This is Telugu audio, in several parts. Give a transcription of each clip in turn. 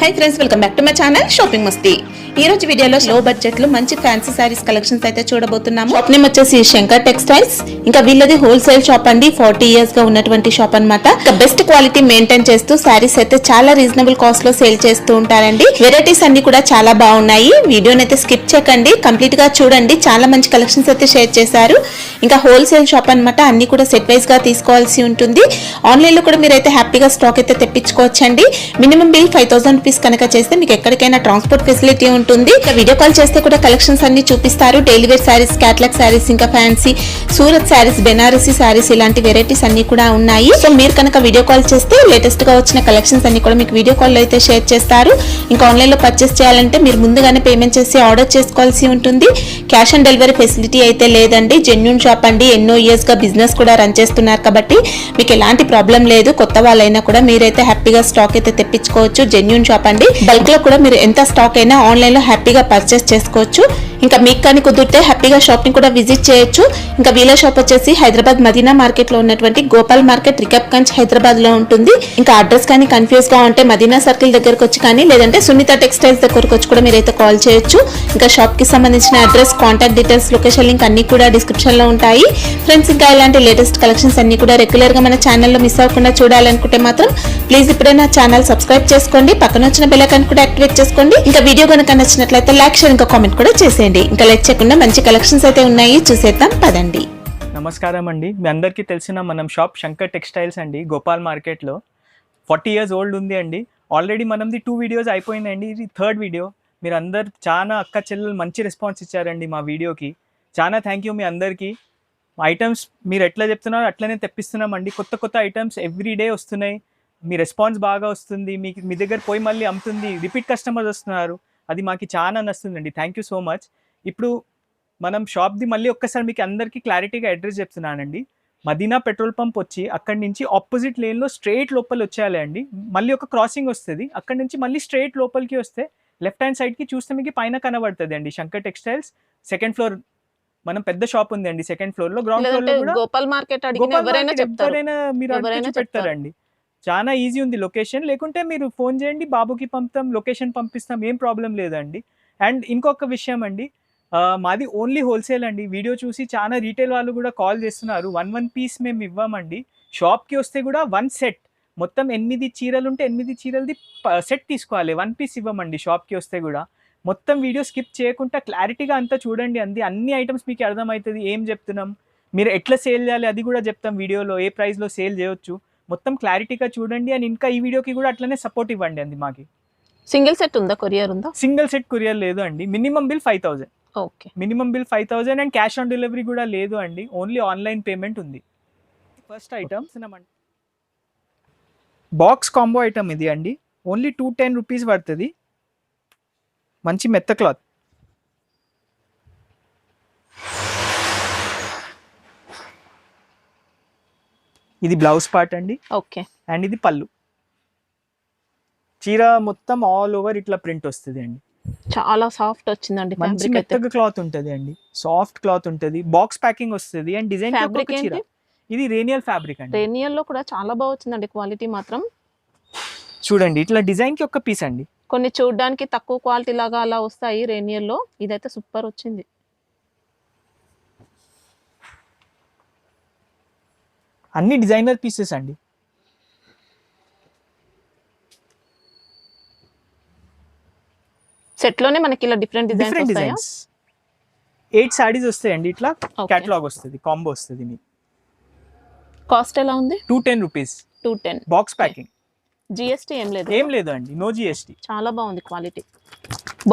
Hi friends, welcome back to my channel shopping మస్తీ. ఈ రోజు వీడియోలో లో బడ్జెట్ లో మంచి ఫ్యాన్సీ సారీస్ కలెక్షన్స్ అయితే చూడబోతున్నాము. షాప్ నేమ్ వచ్చేసి శంకర్ టెక్స్టైల్స్. ఇంకా వీళ్ళది హోల్సేల్ షాప్ అండి. 40 years గా ఉన్నటువంటి షాప్ అన్నమాట. ఇంకా బెస్ట్ క్వాలిటీ మెయింటైన్ చేస్తూ సారీస్ అయితే చాలా రీజనబుల్ కాస్ట్ లో సేల్ చేస్తూ ఉంటారండి. వెరైటీస్ అన్ని కూడా చాలా బాగున్నాయి. వీడియోని అయితే స్కిప్ చేయకండి, కంప్లీట్ గా చూడండి. చాలా మంచి కలెక్షన్స్ అయితే షేర్ చేశారు. ఇంకా హోల్సేల్ షాప్ అన్నమాట. అన్ని కూడా సెట్ వైజ్ గా తీసుకోవాల్సి ఉంటుంది. ఆన్లైన్ లో కూడా మీరైతే హ్యాపీగా స్టాక్ అయితే తెప్పించుకోవచ్చండి. మినిమం బిల్ 5000 రూపీస్ కనుక చేస్తే మీకు ఎక్కడికైనా ట్రాన్స్పోర్ట్ ఫెసిలిటీ ఉంటుంది. వీడియో కాల్ చేస్తే కూడా కలెక్షన్స్ అన్ని చూపిస్తారు. Daily wear saris, catalogue saris, ఇంకా ఫ్యాన్సీ సూరత్ సారీస్, బెనారసీ సారీస్, ఇలాంటి వెరైటీస్ అన్ని కూడా ఉన్నాయి. సో మీరు కనుక వీడియో కాల్ చేస్తే లేటెస్ట్ గా వచ్చిన కలెక్షన్స్ అన్ని కూడా మీకు వీడియో కాల్ లో అయితే షేర్ చేస్తారు. ఇంకా ఆన్లైన్ లో పర్చేస్ చేయాలంటే మీరు ముందుగానే పేమెంట్ చేసి ఆర్డర్ చేసుకోవాల్సి ఉంటుంది. క్యాష్ ఆన్ డెలివరీ ఫెసిలిటీ అయితే లేదండి. జెన్యూన్ షాప్ అండి. ఎన్నో ఇయర్స్ గా బిజినెస్ కూడా రన్ చేస్తున్నారు కాబట్టి మీకు ఎలాంటి ప్రాబ్లం లేదు. కొత్త వాళ్ళైనా కూడా మీరైతే హ్యాపీగా స్టాక్ అయితే తెప్పించుకోవచ్చు. జెన్యూన్ షాప్ అండి. బల్క్ లో కూడా మీరు ఎంత స్టాక్ అయినా ఆన్లైన్ లో హ్యాపీగా పర్చేస్ చేసుకోవచ్చు. ఇంకా మీకు కానీ కుదిరితే హ్యాపీగా షాప్ ని కూడా విజిట్ చేయొచ్చు. ఇంకా వీళ్ళ షాప్ వచ్చేసి హైదరాబాద్ మదీనా మార్కెట్ లో ఉన్నటువంటి గోపాల్ మార్కెట్, రికబ్గంజ్, హైదరాబాద్ లో ఉంటుంది. ఇంకా అడ్రస్ కానీ కన్ఫ్యూజ్ గా ఉంటే మదీనా సర్కిల్ దగ్గరకు వచ్చి కానీ, లేదంటే సునీత టెక్స్టైల్స్ దగ్గరకు వచ్చి కూడా మీరైతే కాల్ చేయొచ్చు. ఇంకా షాప్ కి సంబంధించిన address, contact details, location link అన్ని కూడా డిస్క్రిప్షన్ లో ఉంటాయి. ఫ్రెండ్స్, ఇంకా ఇలాంటి లేటెస్ట్ కలెక్షన్స్ అన్ని కూడా రెగ్యులర్ గా మన ఛానల్లో మిస్ అవ్వకుండా చూడాలనుకుంటే మాత్రం ప్లీజ్ ఇప్పుడే నా ఛానల్ సబ్స్క్రైబ్ చేసుకోండి. పక్కన వచ్చిన బెల్ ఐకాన్ కూడా యాక్టివేట్ చేసుకోండి. ఇంకా వీడియో కనుక నచ్చినట్లయితే లైక్, షేర్, ఇంకా కామెంట్ కూడా చేసేయండి. ఇంకా లైక్ చేయకుండా మంచి కలెక్షన్స్ అయితే ఉన్నాయి, చూసేద్దాం పదండి. నమస్కారం అండి. మీ అందరికీ తెలిసిన మనం షాప్ శంకర్ టెక్స్టైల్స్ అండి, గోపాల్ మార్కెట్లో. 40 years ఓల్డ్ ఉంది అండి. ఆల్రెడీ మనది 2 వీడియోస్ అయిపోయిందండి. ఇది 3rd వీడియో. మీరు అందరు చాలా అక్క చెల్లెలు మంచి రెస్పాన్స్ ఇచ్చారండి మా వీడియోకి. చాలా థ్యాంక్ యూ మీ అందరికీ. ఐటమ్స్ మీరు ఎట్లా చెప్తున్నారో అట్లనే తెప్పిస్తున్నామండి. కొత్త కొత్త ఐటమ్స్ ఎవ్రీ డే వస్తున్నాయి. మీ రెస్పాన్స్ బాగా వస్తుంది. మీ దగ్గర పోయి మళ్ళీ అమ్ముతుంది. రిపీట్ కస్టమర్స్ వస్తున్నారు. అది మాకు చాలా నచ్చుతుందండి. Thank you so much. ఇప్పుడు మనం షాప్ది మళ్ళీ ఒక్కసారి మీకు అందరికీ క్లారిటీగా అడ్రస్ చెప్తున్నానండి. మదీనా పెట్రోల్ పంప్ వచ్చి అక్కడి నుంచి ఆపోజిట్ లేన్లో స్ట్రైట్ లోపల వచ్చేయాలి అండి. మళ్ళీ ఒక క్రాసింగ్ వస్తుంది. అక్కడి నుంచి మళ్ళీ స్ట్రైట్ లోపలికి వస్తే లెఫ్ట్ హ్యాండ్ సైడ్కి చూస్తే మీకు పైన కనబడుతుంది అండి శంకర్ టెక్స్టైల్స్. 2nd floor మనం పెద్ద షాప్ ఉంది అండి. 2nd floor లో, గ్రౌండ్ ఫ్లోర్ లో కూడా గోపాల్ మార్కెట్ ఎవరైనా మీరు పెడతారండి. చాలా ఈజీ ఉంది లొకేషన్. లేకుంటే మీరు ఫోన్ చేయండి, బాబుకి పంపుతాం, లొకేషన్ పంపిస్తాం, ఏం ప్రాబ్లం లేదండి. అండ్ ఇంకొక విషయం అండి, మాది ఓన్లీ హోల్సేల్ అండి. వీడియో చూసి చాలా రీటైల్ వాళ్ళు కూడా కాల్ చేస్తున్నారు. 1 పీస్ మేము ఇవ్వమండి. షాప్కి వస్తే కూడా 1 సెట్, మొత్తం 8 చీరలు ఉంటే 8 చీరలది సెట్ తీసుకోవాలి. 1 పీస్ ఇవ్వమండి షాప్కి వస్తే కూడా. మొత్తం వీడియో స్కిప్ చేయకుండా క్లారిటీగా అంతా చూడండి. అన్ని ఐటమ్స్ మీకు అర్థమవుతుంది. ఏం చెప్తున్నాం, మీరు ఎట్లా సేల్ చేయాలి అది కూడా చెప్తాం వీడియోలో. ఏ ప్రైస్లో సేల్ చేయొచ్చు మొత్తం క్లారిటీగా చూడండి. అండ్ ఇంకా ఈ వీడియోకి కూడా అట్లనే సపోర్ట్ ఇవ్వండి అండి. మాకి సింగిల్ సెట్ ఉందా, కొరియర్ ఉందా? సింగిల్ సెట్ కొరియర్ లేదు అండి. Minimum bill 5000. Okay, minimum bill 5000 and cash on delivery కూడా లేదు అండి. ఓన్లీ ఆన్లైన్ పేమెంట్ ఉంది. First item box combo item ఇది అండి. ఓన్లీ 210 రూపీస్ పడుతుంది. మంచి మెత్త క్లాత్. ఇది బ్లౌజ్ పార్ట్ అండి. ఓకే, అండ్ ఇది పళ్ళు. చీర మొత్తం ఆల్ ఓవర్ ఇట్లా ప్రింట్ వస్తుంది అండి. చాలా సాఫ్ట్ వచ్చిందండి. మంచి మెత్తగా క్లాత్ ఉంటుంది అండి. సాఫ్ట్ క్లాత్ ఉంటుంది. బాక్స్ ప్యాకింగ్ వస్తుంది. అండ్ డిజైన్ చీర ఇది రేనియల్ ఫ్యాబ్రిక్ అండి. రేనియల్ లో కూడా చాలా బాగా వచ్చిందండి. క్వాలిటీ మాత్రం చూడండి. ఇట్లా డిజైన్ కి ఒక పీస్ అండి. కొన్ని చూడడానికి తక్కువ క్వాలిటీ లాగా అలా వస్తాయి రేనియల్ లో. ఇదైతే సూపర్ వచ్చింది. అన్ని డిజైనర్ పీసెస్ అండి. సెట్ లోనే మనకి ఇలా డిఫరెంట్ డిజైన్స్ 8 సారీస్ వస్తాయండి. ఇట్లా కేటలాగ్ వస్తుంది, కాంబో వస్తుంది. మీకు కాస్ట్ ఎలా ఉంది? 210 రూపీస్. 210. Box packing. జిఎస్టీ ఏం లేదు అండి. No GST. చాలా బాగుంది quality.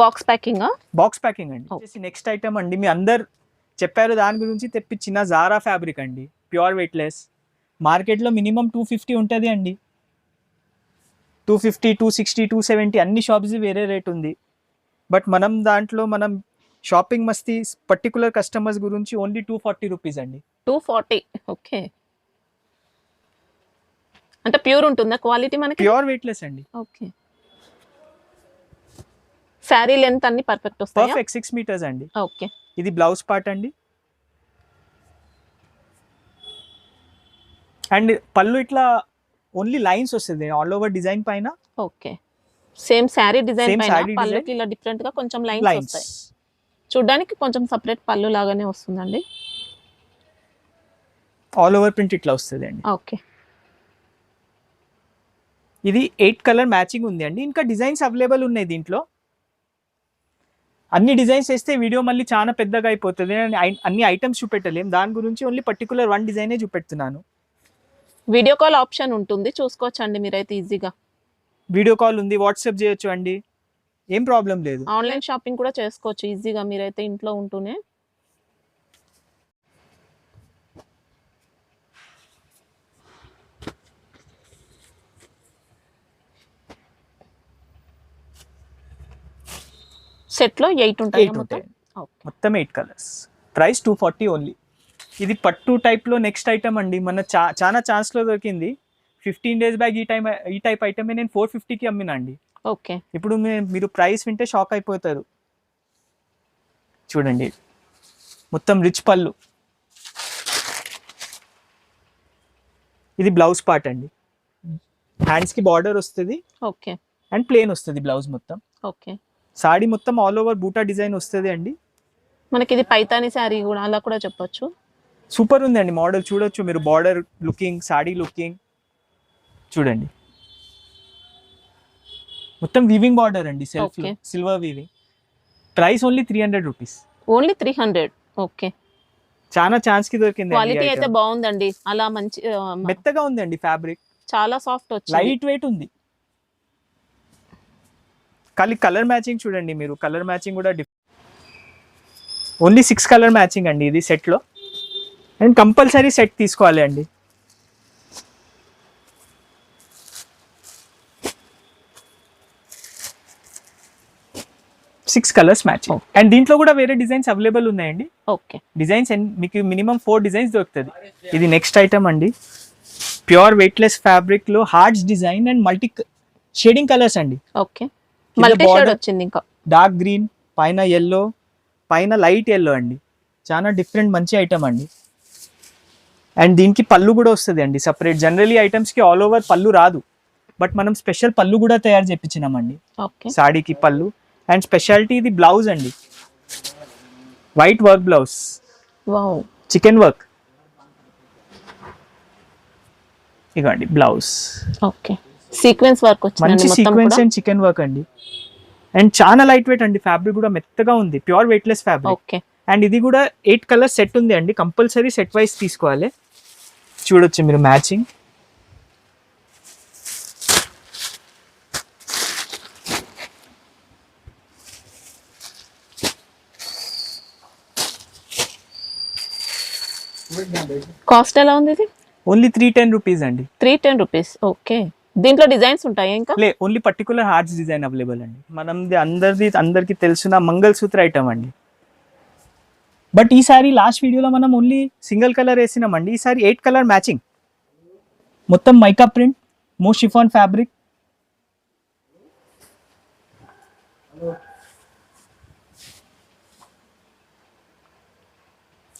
Box packing. Box packing అండి. నెక్స్ట్ ఐటమ్ అండి, మీ అందరు చెప్పారు దాని గురించి తెప్పించిన జారా ఫ్యాబ్రిక్ అండి. Pure weightless. మార్కెట్లో మినిమం 250 ఉంటుంది అండి. 250, 260, 270 అన్ని షాప్స్ వేరే రేట్ ఉంది. బట్ మనం దాంట్లో మనం షాపింగ్ మస్తీ పర్టికులర్ కస్టమర్స్ గురించి ఓన్లీ 240 రూపీస్ అండి. 240. ఓకే, అంటే ప్యూర్ ఉంటుందా క్వాలిటీ మనకి? ప్యూర్ వెయిట్లెస్ అండి. ఓకే, సారీ లెంత్ అన్ని పర్ఫెక్ట్ వస్తాయా? పర్ఫెక్ట్ 6 meters అండి. ఓకే, ఇది బ్లౌజ్ పార్ట్ అండి. అండ్ పళ్ళు ఇట్లా ఓన్లీ లైన్స్ వస్తుంది ఆల్ ఓవర్ డిజైన్ పైన. Okay, same sari design Same పైన saree పళ్ళుకి design. ఇలా డిఫరెంట్ గా కొంచెం లైన్స్ లైన్స్ వస్తాయి. చూడడానికి కొంచెం సపరేట్ పళ్ళు లాగానే వస్తుందండి. ఆల్ ఓవర్ ప్రింట్ ఇట్లా వస్తుంది అండి. ఓకే. ఇది 8 కలర్ మ్యాచింగ్ ఉంది అండి. ఇంకా డిజైన్స్ అవైలబుల్ ఉన్నాయి దీంట్లో. అన్ని డిజైన్స్ వేస్తే వీడియో మళ్ళీ చాలా పెద్దగా అయిపోతుంది, అన్ని ఐటమ్స్ చూపెట్టలేం. దాని గురించి ఓన్లీ పర్టికులర్ వన్ డిజైనే చూపెడుతున్నాను. వీడియో కాల్ ఆప్షన్ ఉంటుంది, చూసుకోవచ్చండి మీరైతే ఈజీగా. వీడియో కాల్ ఉంది, వాట్సాప్ చేయొచ్చు అండి, ఏం ప్రాబ్లం లేదు. ఆన్లైన్ షాపింగ్ కూడా చేసుకోవచ్చు ఈజీగా మీరైతే ఇంట్లో ఉంటూనే. సెట్ లో 8 ఉంటాయి 8 ఉంటాయి మొత్తం 8 కలర్స్. Price 240 only. ఇది పట్టు టైప్ లో నెక్స్ట్ ఐటమ్ అండి. మన చాలా ఛాన్స్ లో దొరికింది. 15 days బ్యాక్ ఈ టైప్ ఐటమ్ నేను 450కి అమ్మినా అండి. ఓకే. ఇప్పుడు మీరు ప్రైస్ వింటే షాక్ అయిపోతారు. చూడండి, మొత్తం రిచ్ పళ్ళు. ఇది బ్లౌజ్ పార్ట్ అండి. హ్యాండ్స్ కి బార్డర్ వస్తుంది. ఓకే. అండ్ ప్లేన్ వస్తుంది బ్లౌజ్ మొత్తం. ఓకే. సాడీ మొత్తం ఆల్ ఓవర్ బూటా డిజైన్ వస్తుంది అండి. మనకి ఇది పైతాని శారీ కూడా అలా కూడా చెప్పొచ్చు. సూపర్ ఉంది అండి మోడల్. చూడొచ్చు మీరు, బార్డర్ లుకింగ్, సాడీ లుకింగ్ చూడండి. మొత్తం వీవింగ్ బార్డర్ అండి, self silver weaving. Price only 300 rupees. Only 300. Okay. చాలా ఛాన్స్ కి దొరికింది. క్వాలిటీ అయితే బాగుందండి, అలా మంచి మెత్తగా ఉంది అండి ఫ్యాబ్రిక్, చాలా సాఫ్ట్ వచ్చింది, లైట్ వెయిట్ ఉంది. ఖాళీ కలర్ మ్యాచింగ్ చూడండి మీరు, కలర్ మ్యాచింగ్ కూడా ఓన్లీ 6 కలర్ మ్యాచింగ్ అండి ఇది సెట్ లో. అండ్ కంపల్సరీ సెట్ తీసుకోవాలి అండి. Six colours matching. అండ్ దీంట్లో కూడా వేరే డిజైన్స్ అవైలబుల్ ఉన్నాయండి. ఓకే. డిజైన్స్ మీకు మినిమం 4 డిజైన్స్ దొరుకుతుంది. ఇది నెక్స్ట్ ఐటమ్ అండి. ప్యూర్ వెయిట్లెస్ ఫ్యాబ్రిక్ లో hearts design and multi shading colours అండి. ఓకే. మల్టీ షేడ్ వచ్చింది. ఇంకా డార్క్ గ్రీన్, పైన yellow, పైన లైట్ yellow అండి. చాలా డిఫరెంట్ మంచి ఐటమ్ అండి. అండ్ దీనికి పళ్ళు కూడా వస్తుంది అండి సపరేట్. జనరలీ ఐటమ్స్ కి ఆల్ ఓవర్ పళ్ళు రాదు, బట్ మనం స్పెషల్ పళ్ళు కూడా తయారు చేయించినామండి. ఓకే. సాడీకి పళ్ళు. అండ్ స్పెషాలిటీ ఇది బ్లౌజ్ అండి, white work blouse, wow, chicken work. ఇగండి బ్లౌజ్. ఓకే. సీక్వెన్స్ వర్క్ వచ్చింది, మంచి సీక్వెన్స్ అండ్ చికెన్ వర్క్ అండి. అండ్ చాలా లైట్ వెయిట్ అండి, ఫ్యాబ్రిక్ కూడా మెత్తగా ఉంది, pure weightless fabric. Okay. And ఇది కూడా 8 కలర్ సెట్ ఉంది అండి. కంపల్సరీ సెట్ వైస్ తీసుకోవాలి. చూడొచ్చు మీరు మ్యాచింగ్. కాస్ట్ ఎలా ఉంది ఇది? ఓన్లీ 310 రూపీస్ అండి. 310 రూపీస్. ఓకే. దీంట్లో డిజైన్స్ ఉంటాయి ఇంకా? లే, only particular hearts design available అండి. మనది అందరికి తెలిసిన మంగళసూత్ర ఐటమ్ అండి. బట్ ఈసారి లాస్ట్ వీడియోలో మనం ఓన్లీ సింగిల్ కలర్ వేసినామండి. ఈసారి 8 కలర్ మ్యాచింగ్, మొత్తం మైకా ప్రింట్, మో షిఫాన్ ఫ్యాబ్రిక్.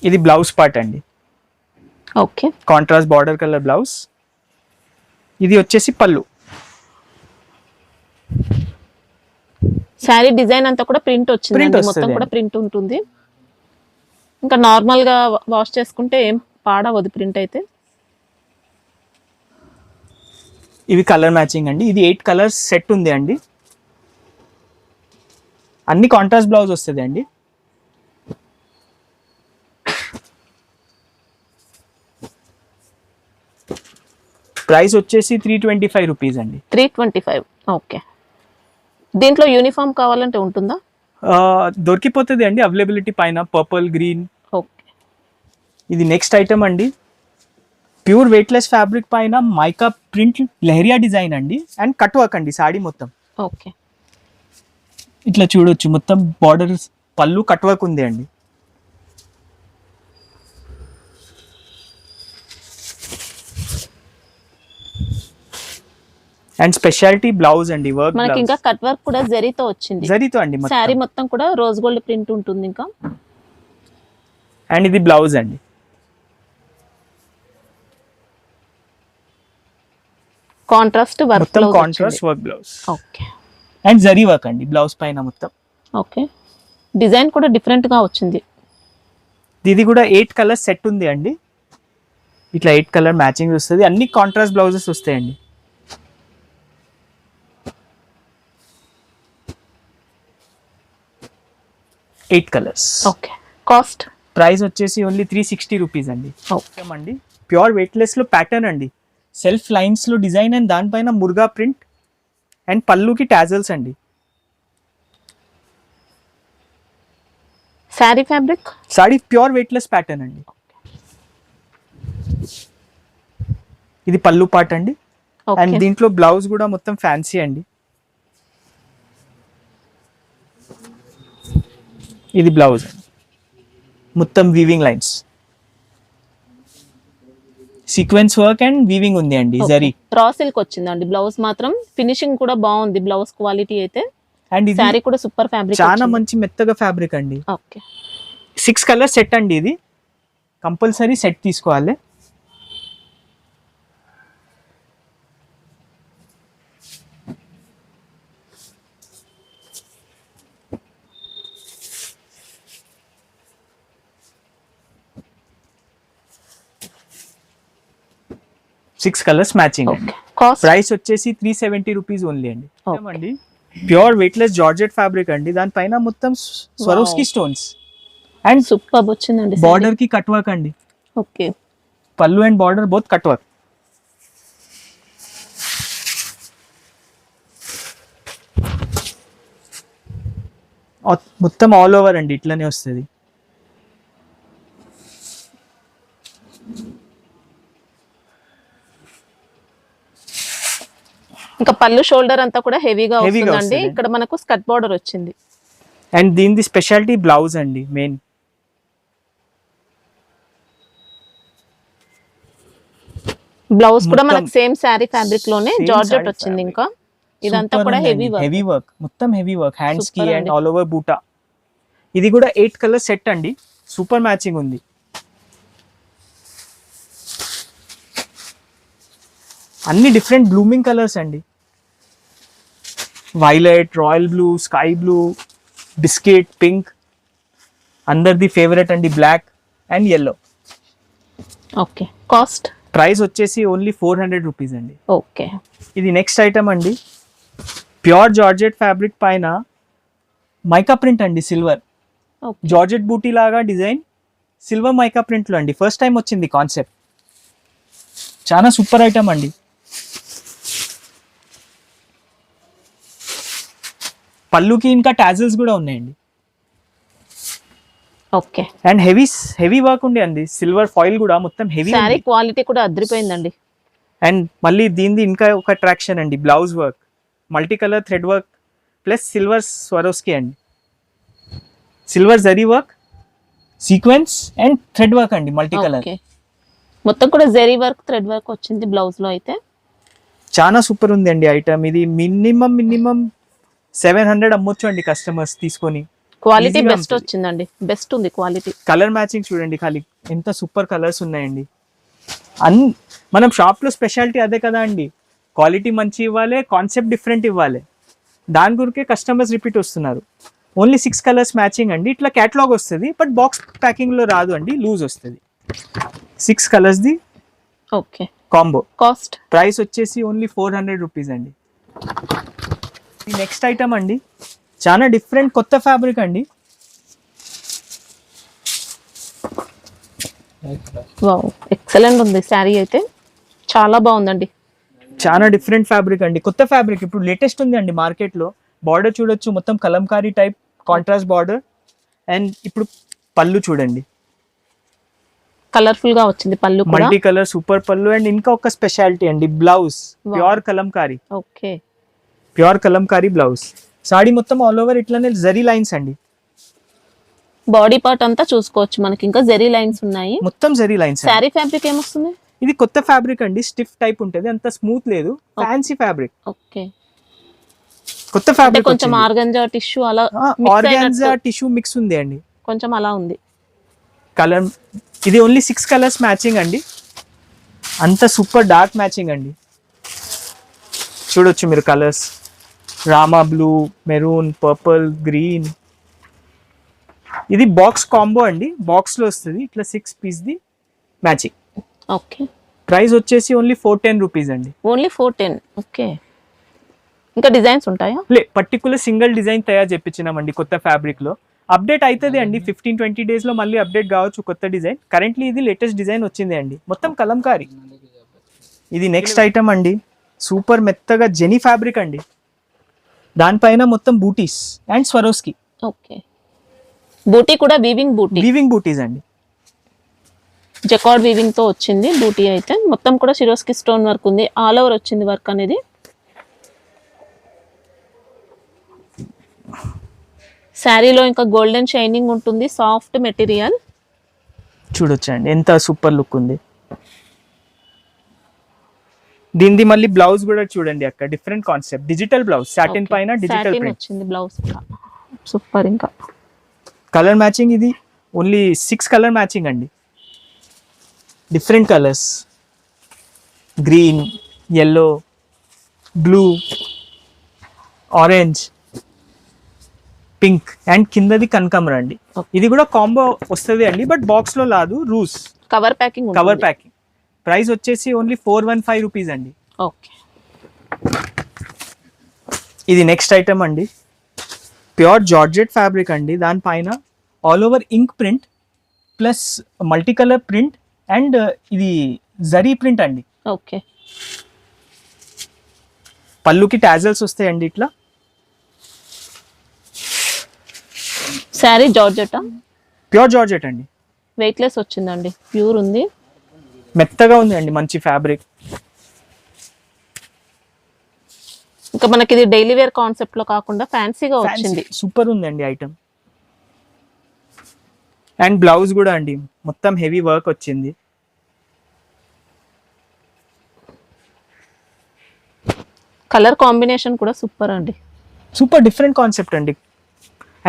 ఇది బ్లౌజ్ పార్ట్ అండి. Okay. Contrast border colour blouse. ఇది వచ్చేసి పళ్ళు. శారీ డిజైన్ అంతా కూడా ప్రింట్ వచ్చింది, మొత్తం కూడా ప్రింట్ ఉంటుంది. ఇంకా నార్మల్ గా వాష్ చేసుకుంటే ఏం పాడవదు ప్రింట్ అయితే. ఇవి కలర్ మ్యాచింగ్ అండి. ఇది 8 కలర్స్ సెట్ ఉంది అండి. అన్ని కాంట్రాస్ట్ బ్లౌజ్ వస్తుంది అండి. ప్రైస్ వచ్చేసి 325 రూపీస్ అండి. 325. ఓకే. దీంట్లో యూనిఫామ్ కావాలంటే ఉంటుందా? దొరికిపోతుంది అండి అవైలబిలిటీ పైన, పర్పుల్, గ్రీన్. ఓకే. ఇది నెక్స్ట్ ఐటమ్ అండి. ప్యూర్ వెయిట్లెస్ ఫ్యాబ్రిక్ పైన మైకా ప్రింట్ లెహరియా డిజైన్ అండి. అండ్ కట్ వర్క్ అండి సాడీ మొత్తం. ఓకే. ఇట్లా చూడొచ్చు, మొత్తం బార్డర్, పళ్ళు, కట్ వర్క్ ఉంది అండి. అండ్ స్పెషాలిటీ బ్లౌజ్ అండి, వర్క్. మనకి ఇంకా కట్ వర్క్ కూడా జరీతో వచ్చింది, జరీతో అండి. సారీ మొత్తం కూడా రోజ్ గోల్డ్ ప్రింట్ ఉంటుంది ఇంకా. అండ్ ఇది బ్లౌజ్ అండి. కాంట్రాస్ట్ వర్క్, మొత్తం contrast work blouse. Okay. And zari work అండి బ్లౌజ్ పైన మొత్తం. ఓకే, డిజైన్ కూడా డిఫరెంట్ గా వచ్చింది. ఇది కూడా 8 కలర్స్ సెట్ ఉంది అండి. ఇట్లా 8 కలర్ మ్యాచింగ్ వస్తుంది. అన్ని కాంట్రాస్ట్ బ్లౌజెస్ వస్తాయండి. Eight colours. Okay, cost price వచ్చేసి ఓన్లీ 360 రూపీస్ అండి. ఓకే అండి ప్యూర్ వెయిట్లెస్ లో ప్యాటర్న్ అండి, సెల్ఫ్ లైన్స్ లో డిజైన్ అండ్ దానిపైన మురుగా ప్రింట్ అండ్ పళ్ళుకి టాజల్స్ అండి. Sari fabric, saree pure weightless pattern అండి. ఇది పళ్ళు పార్ట్ అండి. అండ్ ఓకే దీంట్లో బ్లౌజ్ కూడా మొత్తం ఫ్యాన్సీ అండి. ఇది బ్లౌజ్ మొత్తం weaving lines, sequence work and weaving ఉంది అండి. జరీ రా సిల్క్ వచ్చిందండి. బ్లౌజ్ మాత్రం ఫినిషింగ్ కూడా బాగుంది. బ్లౌజ్ క్వాలిటీ అయితే అండ్ ఇది శారీ కూడా సూపర్ ఫ్యాబ్రిక్, చాలా మంచి మెత్తగా ఫ్యాబ్రిక్ అండి. ఓకే 6 కలర్ సెట్ అండి. ఇది కంపల్సరీ సెట్ తీసుకోవాలి. Six colours matching. Okay, cost price వచ్చేసి 370 రూపీస్ ఓన్లీ అండి. Okay. అండి ప్యూర్ వెయిట్లెస్ జార్జెట్ ఫ్యాబ్రిక్ అండి. దానిపైన మొత్తం స్వరోస్కి స్టోన్స్ అండ్ సూపర్ వచ్చిందండి. బార్డర్ కి కట్ వర్క్ అండి. ఓకే, పల్లు and border both cut work. మొత్తం ఆల్ ఓవర్ అండి ఇట్లనే వస్తుంది. ఇంకా పళ్ళు షోల్డర్ అంతా కూడా హెవీగా Heavy-గా వస్తుందండి. వస్తుంది. ఇక్కడ మనకు స్కర్ట్ బార్డర్ వచ్చింది. అండ్ దీనిది స్పెషాలిటీ బ్లౌజ్ అండి. మెయిన్ బ్లౌజ్ కూడా మొత్తం మనకు సేమ్ శారీ ఫ్యాబ్రిక్ లోనే Same జార్జెట్ saree వచ్చింది. fabric. ఇంకా ఇదంతా కూడా హెవీ వర్క్. హెవీ వర్క్, మొత్తం హెవీ వర్క్, హ్యాండ్స్ కి Super అండ్ అండి. ఆల్ ఓవర్ బూటా. ఇది కూడా 8 కలర్ సెట్ అండి. సూపర్ మ్యాచింగ్ ఉంది. అన్ని డిఫరెంట్ బ్లూమింగ్ కలర్స్ అండి. Violet, royal blue, sky blue, biscuit, pink, అందరిది ఫేవరెట్ అండి black and yellow. Okay, cost price వచ్చేసి ఓన్లీ 400 రూపీస్ అండి. ఓకే, ఇది నెక్స్ట్ ఐటమ్ అండి. ప్యూర్ జార్జెట్ ఫ్యాబ్రిక్ పైన మైకా ప్రింట్ అండి. సిల్వర్ ఓకే జార్జెట్ బూటీ లాగా డిజైన్, సిల్వర్ మైకా ప్రింట్ లో అండి. ఫస్ట్ టైం వచ్చింది కాన్సెప్ట్. చాలా సూపర్ ఐటమ్ అండి. పళ్ళుకి ఇంకా టాజల్స్ కూడా ఉన్నాయండి. ఓకే. అండ్ హెవీ వర్క్ ఉంది అండి. సిల్వర్ ఫాయిల్ కూడా మొత్తం హెవీ. శారీ క్వాలిటీ కూడా అదిరిపోయిందండి. అండ్ మళ్ళీ దీనిది ఇంకా ఒక అట్రాక్షన్ అండి, blouse work, multi colour thread work plus silver Swarovski అండి. Silver zari work, sequence and thread work అండి, మల్టీ కలర్. ఓకే, మొత్తం కూడా జరీ వర్క్, థ్రెడ్ వర్క్ వచ్చింది బ్లౌజ్ లో. అయితే చాలా సూపర్ ఉంది అండి ఐటమ్. ఇది మినిమం 700 అమ్మొచ్చు అండి కస్టమర్స్ తీసుకొని. క్వాలిటీ Easy గా బెస్ట్ ఉంటుంది. వచ్చిందండి. బెస్ట్ ఉంది క్వాలిటీ. కలర్ మ్యాచింగ్ చూడండి ఖాళీ, ఎంత సూపర్ కలర్స్ ఉన్నాయండి. మనం షాప్లో స్పెషాలిటీ అదే కదా అండి, క్వాలిటీ మంచి ఇవ్వాలి, కాన్సెప్ట్ డిఫరెంట్ ఇవ్వాలి. దాని గురికే కస్టమర్స్ రిపీట్ వస్తున్నారు. ఓన్లీ 6 కలర్స్ మ్యాచింగ్ అండి. ఇట్లా క్యాటలాగ్ వస్తుంది, బట్ బాక్స్ ప్యాకింగ్లో రాదు అండి, లూజ్ వస్తుంది. 6 కలర్స్ది ఓకే, కాంబో. కాస్ట్ ప్రైస్ వచ్చేసి ఓన్లీ 400 రూపీస్ అండి. ఈ నెక్స్ట్ ఐటమ్ అండి, చాలా డిఫరెంట్ కొత్త ఫ్యాబ్రిక్ అండి. వావ్, ఎక్సలెంట్ ఉంది శారీ అయితే, చాలా బాగుందండి. చాలా డిఫరెంట్ ఫ్యాబ్రిక్ అండి, కొత్త ఫ్యాబ్రిక్. ఇప్పుడు లేటెస్ట్ ఉంది అండి మార్కెట్లో. బార్డర్ చూడొచ్చు, మొత్తం Kalamkari type contrast border. And ఇప్పుడు పళ్ళు చూడండి, కలర్ఫుల్ గా వచ్చింది పళ్ళు కూడా. మల్టీ కలర్ సూపర్ పళ్ళు. అండ్ ఇంకా ఒక స్పెషాలిటీ అండి, blouse pure Kalamkari. Okay, pure Kalamkari blouse. Saree మొత్తం ఆల్ ఓవర్ ఇట్లానే జరీ లైన్స్ అండి. బాడీ పార్ట్ అంతా చూసుకోవచ్చు మనకి. ఇంకా జరీ లైన్స్ ఉన్నాయి. మొత్తం జరీ లైన్స్. శారీ ఫ్యాబ్రిక్ ఏమొస్తుంది? ఇది కొత్త ఫ్యాబ్రిక్ అండి, స్టిఫ్ టైప్ ఉంటుంది, అంత స్మూత్ లేదు, ఫ్యాన్సీ ఫ్యాబ్రిక్. ఓకే, కొత్త అంటే ఫ్యాబ్రిక్ కొంచెం ఆర్గంజా టిష్యూ అలా mix ఆర్గాన్జా అయినట్టు టిష్యూ మిక్స్ ఉంది అండి. కొంచెం అలా ఉంది. కలర్ ఇది ఓన్లీ 6 కలర్స్ మ్యాచింగ్ అండి. అంత సూపర్ డార్క్ మ్యాచింగ్ అండి. చూడొచ్చు మీరు colours. Rama blue, maroon, purple, green. ఇది బాక్స్ కాంబో అండి, బాక్స్ లో వస్తుంది ఇట్లా 6 పీస్ది మ్యాచింగ్. ఓకే, ప్రైస్ వచ్చేసి ఓన్లీ 410 రూపీస్ అండి. ఓన్లీ 410. ఓకే, ఇంకా డిజైన్స్ ఉంటాయా? పర్టికులర్ సింగిల్ డిజైన్ తయారు చేపించినామండి కొత్త ఫ్యాబ్రిక్ లో. అప్డేట్ అవుతుంది అండి 15-20 డేస్ లో మళ్ళీ అప్డేట్ కావచ్చు కొత్త డిజైన్. కరెంట్లీ ఇది లేటెస్ట్ డిజైన్ వచ్చింది అండి, మొత్తం కలంకారీ. ఇది నెక్స్ట్ ఐటమ్ అండి, సూపర్ మెత్తగా జెనీ ఫ్యాబ్రిక్ అండి, దానిపైన మొత్తం బూటీస్ అండ్ స్వరోస్కి. ఓకే, బూటీ కూడా వీవింగ్ బూటీస్ అండి. జకార్డ్ వీవింగ్ తో వచ్చింది బూటీ అయితే. మొత్తం కూడా సిరోస్కి స్టోన్ వర్క్ ఉంది, ఆల్ ఓవర్ వచ్చింది వర్క్ అనేది. శారీలో ఇంకా గోల్డెన్ షైనింగ్ ఉంటుంది, సాఫ్ట్ మెటీరియల్. చూడొచ్చండి ఎంత సూపర్ లుక్ ఉంది. దీనిది మళ్ళీ బ్లౌజ్ కూడా చూడండి అక్కడ, different concept, digital blouse, satin పైన డిజిటల్ ప్రింట్ వచ్చింది బ్లౌజ్ కూడా సూపర్. ఇంకా కలర్ మ్యాచింగ్, ఇది ఓన్లీ 6 కలర్ మ్యాచింగ్ అండి, different colours, green, yellow, blue, orange, pink and కిందది కనకాంబరం అండి. ఇది కూడా కాంబో వస్తుంది అండి, బట్ బాక్స్ లో లాదు, రూస్ కవర్ ప్యాకింగ్. ప్రైస్ వచ్చేసి ఓన్లీ 415 రూపీస్ అండి. ఓకే, ఇది నెక్స్ట్ ఐటమ్ అండి, ప్యూర్ జార్జెట్ ఫ్యాబ్రిక్ అండి, దానిపైన all over ink print plus multi colour print and ఇది జరీ ప్రింట్ అండి. ఓకే, పళ్ళుకి టాజల్స్ వస్తాయండి ఇట్లా. శారీ జార్జెట్, ప్యూర్ జార్జెట్ అండి, వెయిట్లెస్ వచ్చిందండి, ప్యూర్ ఉంది, మెత్తగా ఉంది అండి, మంచి ఫ్యాబ్రిక్. ఇంకా మనకి ఇది డైలీ వేర్ కాన్సెప్ట్ లో కాకుండా ఫ్యాన్సీగా వచ్చింది, సూపర్ ఉంది అండి ఐటమ్. అండ్ బ్లౌజ్ కూడా అండి మొత్తం హెవీ వర్క్ వచ్చింది. కలర్ కాంబినేషన్ కూడా సూపర్ అండి, సూపర్ డిఫరెంట్ కాన్సెప్ట్ అండి.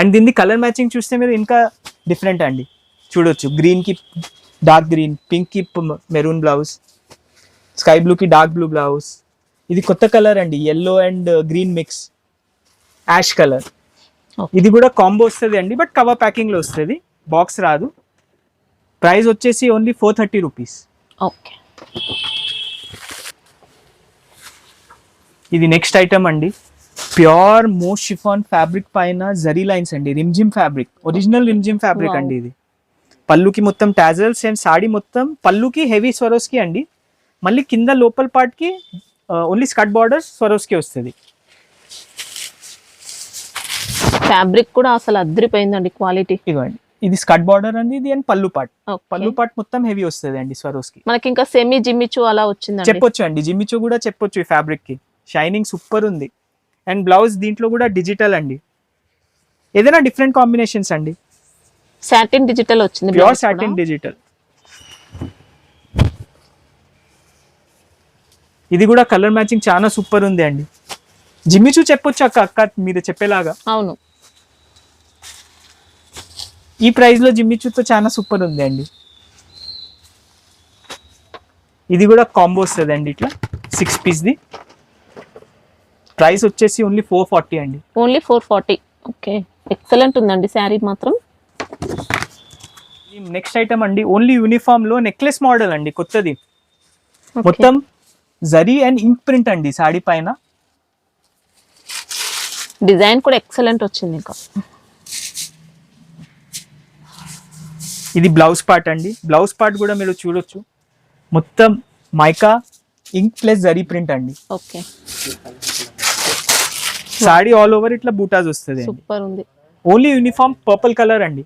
అండ్ దీన్ని కలర్ మ్యాచింగ్ చూస్తే మీరు ఇంకా డిఫరెంట్ అండి, చూడొచ్చు. గ్రీన్ కి డార్క్ గ్రీన్, పింక్ కి మెరూన్ బ్లౌజ్, స్కై బ్లూ కి డార్క్ బ్లూ బ్లౌజ్. ఇది కొత్త కలర్ అండి, yellow and green mix, ash colour. ఇది కూడా కాంబో వస్తుంది అండి, బట్ కవర్ ప్యాకింగ్ లో వస్తుంది, బాక్స్ రాదు. ప్రైస్ వచ్చేసి ఓన్లీ 430 రూపీస్. ఓకే, ఇది నెక్స్ట్ ఐటమ్ అండి, ప్యూర్ మోస్ట్ షిఫాన్ ఫ్యాబ్రిక్ పైన జరీ లైన్స్ అండి, Rimjhim fabric, original Rimjhim fabric అండి. ఇది పళ్ళుకి మొత్తం టాజల్స్ అండ్ సాడీ మొత్తం పళ్ళుకి హెవీ స్వరోస్కి అండి, మళ్ళీ కింద లోపల్ పార్ట్ కి ఓన్లీ స్కర్ట్ బార్డర్ స్వరోస్కి వస్తుంది. ఫ్యాబ్రిక్ కూడా అసలు అద్రిపోయిందండి క్వాలిటీ. ఇదిగోండి, ఇది స్కర్ట్ బార్డర్ అండి, ఇది అండ్ పళ్ళు పార్ట్ మొత్తం హెవీ వస్తుంది అండి స్వరోస్కి. మనకి ఇంకా సెమీ జిమ్మిచు అలా వచ్చింది చెప్పొచ్చు అండి, జిమ్మిచు కూడా చెప్పొచ్చు. ఈ ఫ్యాబ్రిక్ కి షైనింగ్ సూపర్ ఉంది. అండ్ బ్లౌజ్ దీంట్లో కూడా డిజిటల్ అండి, ఏదైనా డిఫరెంట్ కాంబినేషన్స్ అండి. సాటిన్ డిజిటల్ వచ్చింది, ప్యూర్ సాటిన్ డిజిటల్. ఇది కూడా కలర్ మ్యాచింగ్ చాలా సూపర్ ఉంది అండి. జిమ్మిచూ చెప్పొచ్చు అక్క మీరు చెప్పేలాగా. అవును, ఈ ప్రైస్ లో జిమ్మిచూతో చాలా సూపర్ ఉంది అండి. ఇది కూడా కాంబో వస్తుంది అండి, ఇట్లా 6 పీస్ది. ప్రైస్ వచ్చేసి ఓన్లీ 440 అండి, ఓన్లీ 440. ఓకే, ఎక్సలెంట్ ఉందండి శారీ మాత్రం. నెక్స్ట్ ఐటమ్ అండి, ఓన్లీ యూనిఫామ్ లో నెక్లెస్ మోడల్ అండి, కొత్తది. మొత్తం జరీ అండ్ ఇంక్ ప్రింట్ అండి సాడీ పైన. డిజైన్ కూడా ఎక్సలెంట్ వచ్చింది. ఇంకా ఇది బ్లౌజ్ పార్ట్ అండి, బ్లౌజ్ పార్ట్ కూడా మీరు చూడొచ్చు, మొత్తం మైకా ఇంక్ ప్లస్ జరీ ప్రింట్ అండి. ఓకే, సాడీ ఆల్ ఓవర్ ఇట్లా బూటాస్ వస్తుంది, సూపర్ ఉంది. ఓన్లీ యూనిఫామ్ పర్పుల్ కలర్ అండి,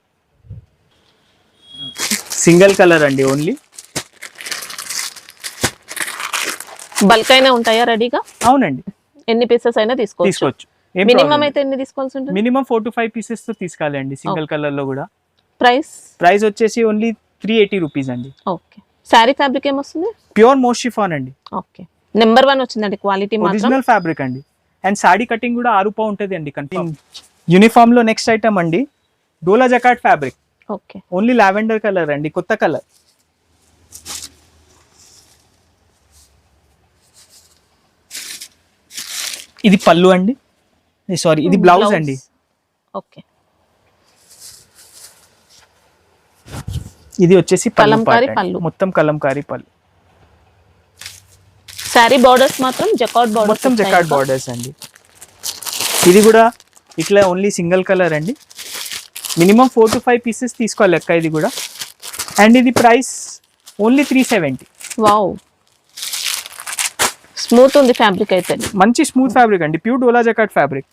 సింగిల్ కలర్ అండి ఓన్లీ. బల్క్ అయినా ఉంటాయా రెడీగా? అవునండి, ఎన్ని పీసెస్ అయినా తీసుకోవచ్చు. మినిమం అయితే ఎన్ని తీసుకోవాల్సి ఉంటుంది? మినిమం 4 to 5 పీసెస్ తో తీసుకోవాలి అండి, సింగిల్ కలర్ లో కూడా. ప్రైస్ వచ్చేసి ఓన్లీ 380 రూపీస్ అండి. ఓకే, శారీ ఫ్యాబ్రిక్ ఏమొస్తుంది? ప్యూర్ మోస్ట్ షిఫాన్ అండి. ఓకే, నెంబర్ 1 వచ్చిందండి క్వాలిటీ మాత్రం, ఒరిజినల్ ఫ్యాబ్రిక్ అండి. అండ్ సాడీ కటింగ్ కూడా 6 రూపాయలు ఉంటుంది అండి కన్ఫర్మ్. యూనిఫామ్ లో నెక్స్ట్ ఐటమ్ అండి, డోలా jacquard fabric. Okay, only lavender colour అండి, కొత్త కలర్. ఇది పళ్ళు అండి, సారీ ఇది బ్లౌజ్ అండి. ఓకే, ఇది వచ్చేసి పళ్ళు కలంకారీ part పళ్ళు. అండి. మొత్తం కలంకారీ పళ్ళు, శారీ బార్డర్స్ మాత్రం జకార్డ్ బార్డర్స్, మొత్తం జకార్డ్ బార్డర్స్ అండి. ఇది కూడా ఇట్లా ఓన్లీ సింగిల్ కలర్ అండి. మినిమం 4 to 5 పీసెస్ తీసుకోవాలి లెక్క ఇది కూడా. అండ్ ఇది ప్రైస్ ఓన్లీ 370. వావ్, స్మూత్ ఉంది ఫ్యాబ్రిక్ అయితే. మంచి స్మూత్ ఫ్యాబ్రిక్ అండి, ప్యూర్ డోలా జకార్డ్ ఫ్యాబ్రిక్.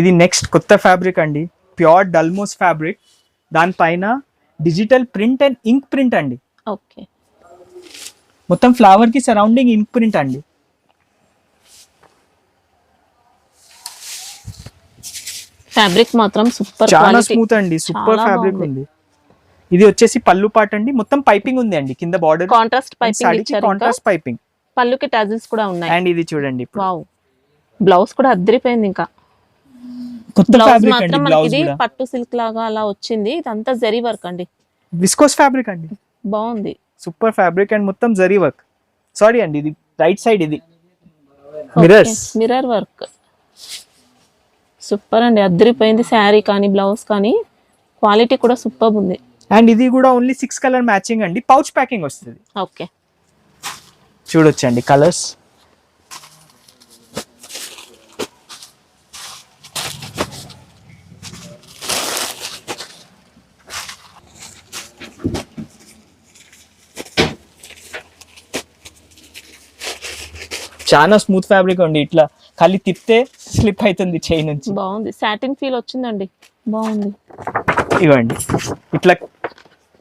ఇది నెక్స్ట్ కొత్త ఫ్యాబ్రిక్ అండి, ప్యూర్ డల్మోస్ ఫ్యాబ్రిక్. దానిపైన digital print and ink print అండి. ఓకే, మొత్తం ఫ్లవర్ కి సరౌండింగ్ ఇంక్ ప్రింట్ అండి. ఫ్యాబ్రిక్ మాత్రం సూపర్, చాలా స్మూత్ అండి, సూపర్ ఫ్యాబ్రిక్ ఉంది. ఇది వచ్చేసి పళ్ళు పార్ట్ అండి, మొత్తం పైపింగ్ ఉంది అండి కింద బార్డర్, కాంట్రాస్ట్ పైపింగ్ ఇచ్చారు. కాంట్రాస్ట్ పైపింగ్, పళ్ళుకి టజిల్స్ కూడా ఉన్నాయి. అండ్ ఇది చూడండి వావ్, బ్లౌజ్ కూడా అద్దరిపోయింది. ఇంకా కొత్త బ్లౌజ్ ఫ్యాబ్రిక్ మాత్రం అండి. మనకి బ్లౌజ్ ఇది కూడా పట్టు సిల్క్ లాగా అలా వచ్చింది. ఇదంతా జరీ వర్క్ అండి, విస్కోస్ ఫ్యాబ్రిక్ అండి, బాగుంది. సూపర్ ఫ్యాబ్రిక్ అండ్ మొత్తం జరీ వర్క్. సారీ అండి, ఇది రైట్ సైడ్, ఇది మిర్రర్స్, మిర్రర్ వర్క్. సూపర్ అండి, అద్దరిపోయింది. శారీ కానీ బ్లౌజ్ కానీ క్వాలిటీ కూడా సూపర్ ఉంది. అండ్ ఇది కూడా ఓన్లీ 6 కలర్ మ్యాచింగ్ అండి, పౌచ్ ప్యాకింగ్ వస్తుంది. ఓకే, చూడొచ్చండి కలర్స్. చాలా స్మూత్ ఫ్యాబ్రిక్ అండి, ఇట్లా ఖాళీ తిప్పితే స్లిప్ అవుతుంది చేయి నుంచి. బాగుంది, సాటిన్ ఫీల్ వచ్చిందండి, బాగుంది. ఇవ్వండి ఇట్లా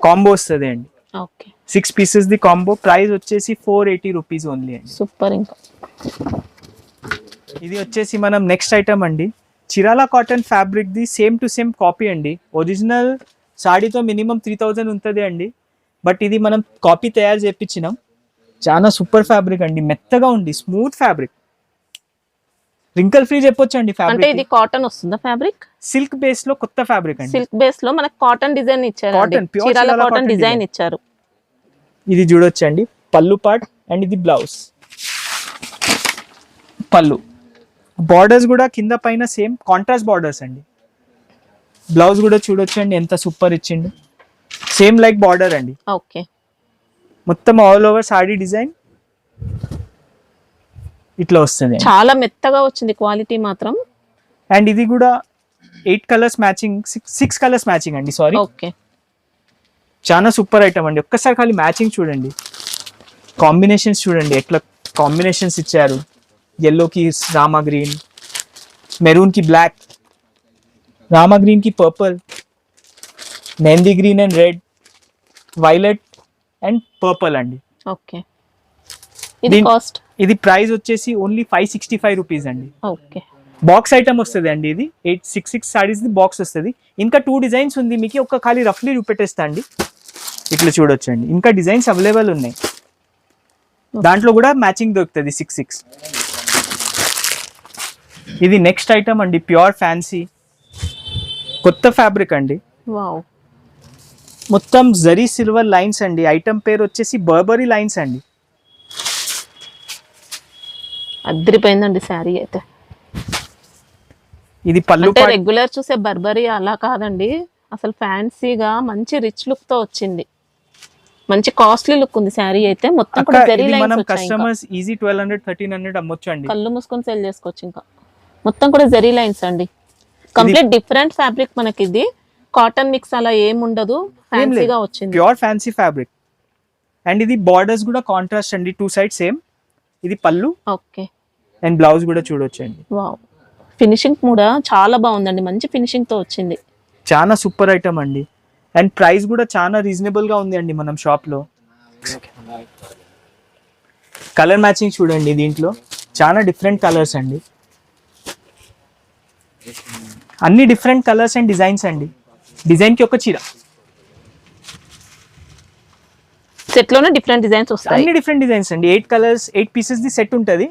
కాంబో వస్తుంది అండి, okay, 6 pieces the combo. Price వచ్చేసి 480 రూపీస్ ఓన్లీ అండి. సూపర్. ఇంకా ఇది వచ్చేసి మనం నెక్స్ట్ ఐటమ్ అండి, Chirala cotton fabric the same to same copy అండి. ఒరిజినల్ సాడీతో మినిమం 3000 ఉంటుంది అండి, బట్ ఇది మనం కాపీ తయారు చేయించినాం. చాలా సూపర్ ఫ్యాబ్రిక్ అండి, మెత్తగా ఉంది, స్మూత్ ఫ్యాబ్రిక్, రింకల్ ఫ్రీ చెప్పొచ్చు అండి. అంటే ఫ్యాబ్రిక్ ఇది కాటన్ వస్తుందా ఫ్యాబ్రిక్? సిల్క్ బేస్ లో కొత్త ఫ్యాబ్రిక్ అండి. సిల్క్ బేస్ లో మనకి కాటన్ డిజైన్ ఇచ్చారు, Cotton, pure Chirala Chirala cotton cotton design design. ఇచ్చారు. ఇది చూడొచ్చండి పళ్ళు పార్ట్, అండ్ ఇది బ్లౌజ్. పళ్ళు బార్డర్స్ కూడా కింద పైన సేమ్ కాంట్రాస్ట్ బార్డర్స్ అండి. బ్లౌజ్ కూడా చూడొచ్చండి ఎంత సూపర్ ఇచ్చిండు, సేమ్ లైక్ బార్డర్ అండి. ఓకే, మొత్తం ఆల్ ఓవర్ సాడీ డిజైన్ ఇట్లా వస్తుంది. చాలా మెత్తగా వచ్చింది క్వాలిటీ మాత్రం. అండ్ ఇది కూడా 8 కలర్స్ మ్యాచింగ్, 6 కలర్స్ మ్యాచింగ్ అండి. సారీ, ఓకే, చాలా సూపర్ ఐటమ్ అండి. ఒక్కసారి ఖాళీ మ్యాచింగ్ చూడండి, కాంబినేషన్స్ చూడండి ఎట్లా కాంబినేషన్స్ ఇచ్చారు. yellow కి రామా గ్రీన్, మెరూన్ కి బ్లాక్, రామా గ్రీన్ కి purple, mehndi green and red, violet and purple అండి. ఓకే. ఇది కాస్ట్? ఇది ప్రైస్ వచ్చేసి ఓన్లీ 565 రూపీస్ అండి. ఓకే, బాక్స్ ఐటమ్ వస్తుంది అండి. ఇది 866 సారీస్ ది బాక్స్ వస్తుంది. ఇంకా 2 డిజైన్స్ ఉంది, మీకు ఒక ఖాళీ రఫ్లీ చూపెట్టేస్తా అండి. ఇట్లా చూడొచ్చండి, ఇంకా డిజైన్స్ అవైలబుల్ ఉన్నాయి, దాంట్లో కూడా మ్యాచింగ్ దొరుకుతుంది 66. ఇది నెక్స్ట్ ఐటమ్ అండి, ప్యూర్ ఫ్యాన్సీ కొత్త ఫ్యాబ్రిక్ అండి. వావ్, మొత్తం జరీ సిల్వర్ లైన్స్ అండి. ఐటమ్ పేరు వచ్చేసి బర్బరీ లైన్స్ అండి. అద్దరిపోయిందండి శారీ అయితే. ఇది పళ్ళు అంటే రెగ్యులర్ చూసే బర్బరీ అలా కాదండి, అసలు ఫ్యాన్సీగా మంచి రిచ్ లుక్ తో వచ్చింది. మంచి కాస్ట్లీ లుక్ ఉంది శారీ అయితే. మొత్తం కూడా జరీ లైన్స్ మనం వచ్చాయి. కస్టమర్స్ ఈజీ 1200-1300 అమ్మొచ్చు అండి. కళ్ళు మూసుకొని సెల్ చేసుకోవచ్చు. ఇంకా మొత్తం కూడా జరీ లైన్స్ అండి. కంప్లీట్ డిఫరెంట్ ఫ్యాబ్రిక్ మనకి. ఇది కాటన్ మిక్స్ అలా ఏం ఉండదు, ఫ్యాన్సీగా వచ్చింది, ప్యూర్ ఫ్యాన్సీ ఫ్యాబ్రిక్. అండ్ ఇది బార్డర్స్ కూడా కాంట్రాస్ట్ అండి, 2 సైడ్ సేమ్. ఇది పళ్ళు, ఓకే, అండ్ బ్లౌజ్ కూడా చూడొచ్చు అండి. వావ్, ఫినిషింగ్ కూడా చాలా బాగుందండి, మంచి ఫినిషింగ్ తో వచ్చింది. చాలా సూపర్ ఐటమ్ అండి. అండ్ ప్రైస్ కూడా చాలా రీజనబుల్ గా ఉంది అండి మనం షాప్ లో. కలర్ మ్యాచింగ్ చూడండి, దీంట్లో చాలా డిఫరెంట్ కలర్స్ అండి, అన్ని డిఫరెంట్ కలర్స్ అండ్ డిజైన్స్ అండి. డిజైన్ కి ఒక చీర, సెట్ లోనే డిఫరెంట్ డిజైన్స్ వస్తాయి. అన్ని డిఫరెంట్ డిజైన్స్ అండి. 8 కలర్స్ 8 పీసెస్ ది సెట్ ఉంటది.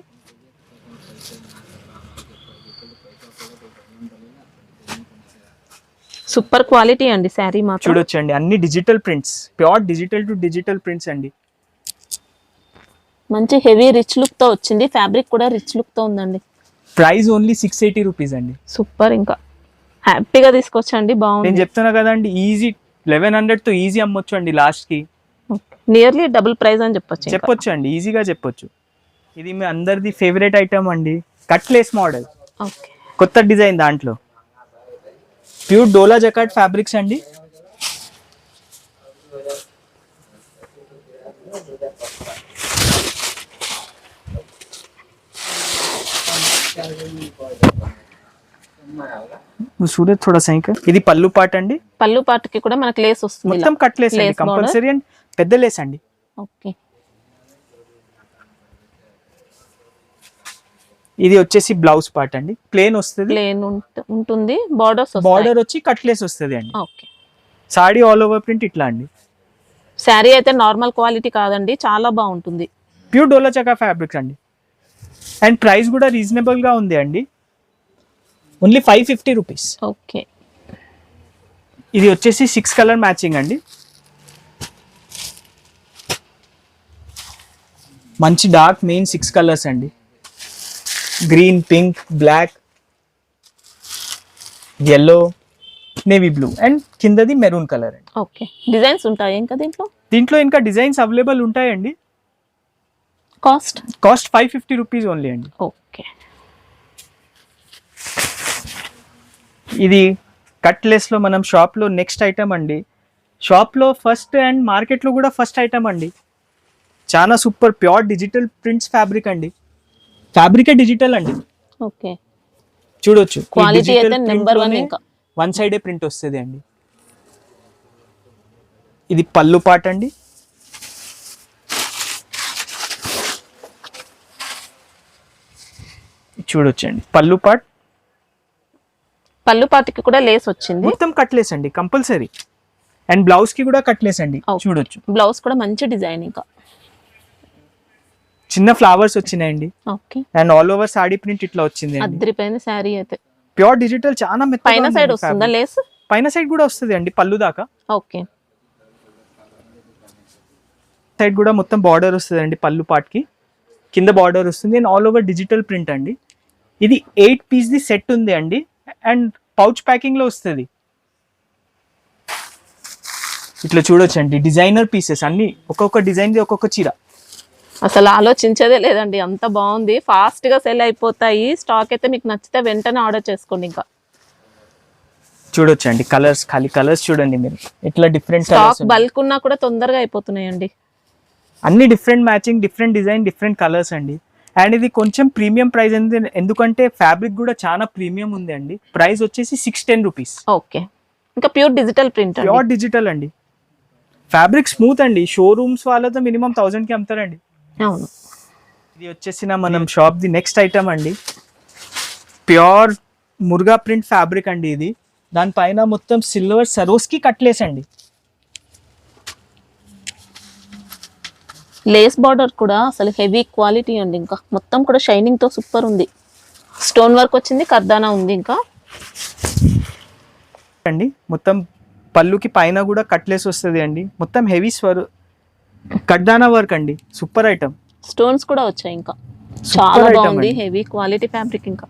సూపర్ క్వాలిటీ అండి శారీ మాత్రం. చూడొచ్చండి, అన్ని digital prints, pure digital to digital prints అండి. మంచి హెవీ రిచ్ లుక్ తో వచ్చింది, ఫ్యాబ్రిక్ కూడా రిచ్ లుక్ తో ఉందండి. ప్రైస్ ఓన్లీ 680 రూపీస్ అండి. సూపర్, ఇంకా హ్యాపీగా తీసుకొచ్చండి, బాగుంది. నేను చెప్తున్నా కదండి, ఈజీ 1100 తో ఈజీ అమ్మొచ్చు అండి లాస్ట్ కి. నియర్లీ డబుల్ ప్రైస్ అని చెప్పొచ్చు అండి, ఈజీగా చెప్పొచ్చు. ఇది మీ అందరిది ఫేవరెట్ ఐటమ్ అండి, కట్లేస్ మోడల్, ఓకే. కొత్త డిజైన్, దాంట్లో ప్యూర్ డోలా జకాట్ ఫ్యాబ్రిక్స్ అండి. సూరత్ थोड़ा सही कर. ఇది పల్లు పార్ట్ అండి. పల్లు పార్ట్ కి కూడా మనకి లేస్ వస్తుంది, మొత్తం కట్ లేస్ అండి, కంపల్సరీ అండ్ పెద్ద లేస్ అండి. ఓకే. ఇది వచ్చేసి బ్లౌజ్ పార్ట్ అండి, ప్లేన్ వస్తుంది, ప్లేన్ ఉంటుంది, బార్డర్ వచ్చి కట్ లేస్ వస్తుంది అండి. Okay. Saree all over print ఇట్లా అండి. శారీ అయితే నార్మల్ క్వాలిటీ కాదండి, చాలా బాగుంటుంది. ప్యూర్ డోలా చకా ఫ్యాబ్రిక్స్ అండి, అండ్ ప్రైస్ కూడా రీజనబుల్ గా ఉంది అండి, ఓన్లీ 550 రూపీస్. ఓకే. ఇది వచ్చేసి 6 కలర్ మ్యాచింగ్ అండి, మంచి డార్క్ మెయిన్ 6 కలర్స్ అండి, green, pink, black, yellow, navy blue and కిందది మెరూన్ కలర్ అండి. ఓకే. డిజైన్స్ ఉంటాయి ఇంకా దీంట్లో ఇంకా డిజైన్స్ అవైలబుల్ ఉంటాయండి. కాస్ట్ 550 రూపీస్ ఓన్లీ అండి. ఓకే. ఇది కట్లెస్ లో మనం షాప్ లో నెక్స్ట్ ఐటమ్ అండి, షాప్ లో ఫస్ట్ అండ్ మార్కెట్ లో కూడా ఫస్ట్ ఐటమ్ అండి. చాలా super pure digital prints fabric అండి, ఫ్యాబ్రికే డిజిటల్ అండి. ఓకే. చూడొచ్చు, క్వాలిటీ అయితే నెంబర్ 1, ఇంకా వన్ సైడే ప్రింట్ వస్తుంది అండి. ఇది పల్లు పార్ట్ అండి, చూడొచ్చండి పల్లు పార్ట్. పల్లు పార్ట్కి కూడా లేస్ వచ్చింది, మొత్తం కట్లేస్ అండి కంపల్సరీ, అండ్ బ్లౌజ్ కి కూడా కట్లేస్ అండి. చూడొచ్చు, బ్లౌజ్ కూడా మంచి డిజైన్, ఇంకా చిన్న ఫ్లవర్స్ వచ్చినాయండి. Okay. And all over saree print ఇట్లా వచ్చింది, అద్రిపోయింది శారీ అయితే. ప్యూర్ డిజిటల్, చాలా మెత్తగా. పైన సైడ్ వస్తుందా లేస్? పైన సైడ్ కూడా వస్తుంది అండి, పళ్ళు దాకా. ఓకే. సైడ్ కూడా మొత్తం బార్డర్ వస్తుంది అండి, పళ్ళు పార్ట్ కి కింద బార్డర్ వస్తుంది, and all over digital print అండి. ఇది 8 పీస్ ది సెట్ ఉంది అండి, అండ్ పౌచ్ ప్యాకింగ్ లో వస్తుంది. ఇట్లా చూడొచ్చండి, డిజైనర్ పీసెస్ అన్ని, ఒక్కొక్క డిజైన్ ది ఒక్కొక్క చీర. అసలు ఆలోచించేదే లేదండి, అంత బాగుంది, ఫాస్ట్ గా సెల్ అయిపోతాయి. స్టాక్ అయితే మీకు నచ్చితే వెంటనే ఆర్డర్ చేసుకోండి. ఇంకా చూడొచ్చండి కలర్స్, ఖాళీ కలర్స్ చూడండి మీరు, ఇట్లా డిఫరెంట్ స్టాక్ బల్క్ ఉన్నా కూడా తొందరగా అయిపోతున్నాయండి. అన్ని different matching, different design, different colours అండి. అండ్ ఇది కొంచెం ప్రీమియం ప్రైస్ అండి, ఎందుకంటే ఫ్యాబ్రిక్ కూడా చాలా ప్రీమియం ఉంది అండి. ప్రైస్ వచ్చేసి 610 రూపీస్. ఓకే. ఇంకా pure digital print, pure digital అండి, ఫ్యాబ్రిక్ స్మూత్ అండి. షోరూమ్స్ వాళ్ళతో మినిమం 1000 కి అమ్ముతారండి. అవును. ఇది వచ్చేసిన మనం షాప్ ది నెక్స్ట్ ఐటమ్ అండి, ప్యూర్ మురుగా ప్రింట్ ఫ్యాబ్రిక్ అండి. ఇది దానిపైన మొత్తం సిల్వర్ సరోస్కి కట్లేస్ అండి. లేస్ బార్డర్ కూడా అసలు హెవీ క్వాలిటీ అండి, ఇంకా మొత్తం కూడా షైనింగ్ తో సూపర్ ఉంది. స్టోన్ వర్క్ వచ్చింది, కర్దానా ఉంది ఇంకా అండి. మొత్తం పళ్ళుకి పైన కూడా కట్లేస్ వస్తుంది అండి, మొత్తం హెవీ కర్దానా వర్క్ అండి. సూపర్ ఐటమ్, స్టోన్స్ కూడా వచ్చాయి, ఇంకా చాలా బాగుంది, హెవీ క్వాలిటీ ఫ్యాబ్రిక్. ఇంకా